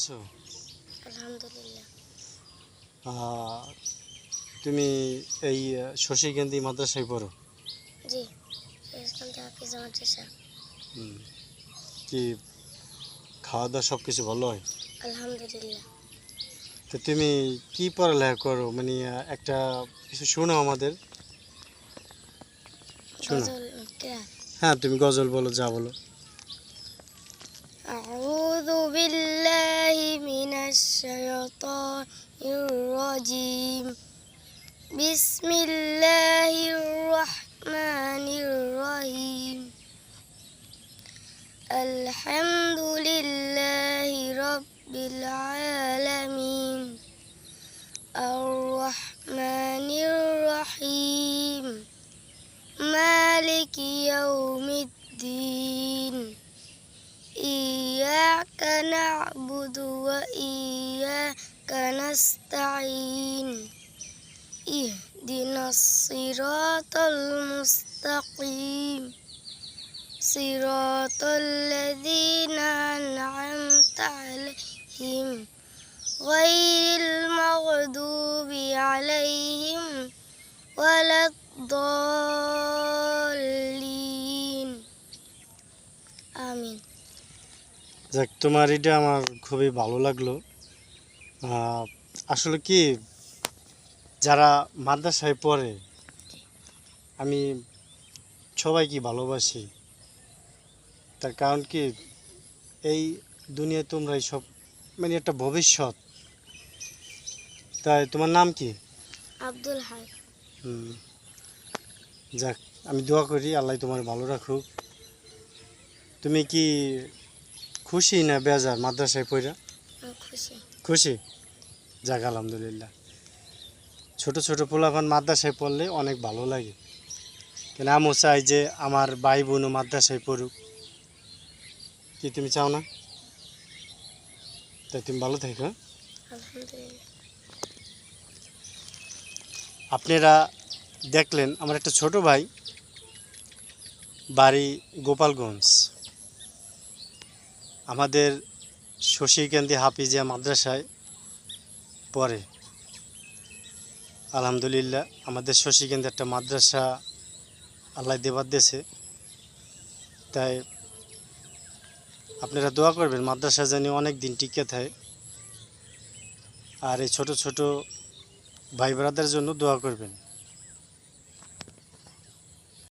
আছো? আলহামদুলিল্লাহ। আহ, তুমি এই শশীকেন্দ্রী মাদ্রাসায় পড়ো? জি, শেষকান্তি হাফিজ মাদ্রাসা। হুম, কি খাওয়া দাওয়া সব কিছু ভালো হয়? আলহামদুলিল্লাহ। তো তুমি কি পড়ালেখা করো, মানে একটা কিছু শোনাও আমাদের, শোনো। গজল কিরাত। হ্যাঁ, তুমি গজল বলো, যা বলো। আউযু বিল্লাহি মিনাশ শাইতানির রাজিম। বিসমিল্লাহির রহমানির রহিম। আলহামদুলিল্লাহি রাব্বিল আলামিন। আর রহমানির রহিম। মালিকি ইয়াউমিদ্দিন। ইয়্যাকা না'বুদু ওয়া ইয়্যাকা নাস্তাঈন। ইহদিনাস সিরাতাল মুস্তাকিম। সিরাতাল লাযীনা আন'আমতা আলাইহিম গায়রিল মাগদুবি আলাইহিম ওয়ালাদ-দাল্লিন। আমিন। যাক, তোমার এটা আমার খুবই ভালো লাগলো। আসলে কি, যারা মাদ্রাসায় পড়ে আমি সবাইকে ভালোবাসি। তার কারণ কি, এই দুনিয়ায় তোমরাই সব, মানে একটা ভবিষ্যৎ। তাই তোমার নাম কি? আব্দুল হাই। হুম, যাক, আমি দোয়া করি আল্লাহ তোমার ভালো রাখুক। তুমি কি খুশি না বেজার মাদ্রাসায় পড়া? খুশি। খুশি? যাক, আলহামদুলিল্লাহ। ছোট ছোট পোলাপান মাদ্রাসায় পড়লে অনেক ভালো লাগে। কেন আমিও চাই যে আমার ভাই বোনও মাদ্রাসায় পড়ুক। কি তুমি চাও না? তাই তুমি ভালো থেকো। আলহামদুলিল্লাহ। আপনারা দেখলেন আমার একটা ছোট ভাই, বাড়ি গোপালগঞ্জ, আমাদের শশীকান্তি হাফিজিয়া মাদ্রাসায় পড়ে। আলহামদুলিল্লাহ, আমাদের শশীকান্তি একটা মাদ্রাসা আল্লাহ দেবার দেশে। তাই আপনারা দোয়া করবেন মাদ্রাসা যেন অনেক দিন টিকে থাকে। আর এই ছোট ছোট ভাই ব্রাদারের জন্য দোয়া করবেন।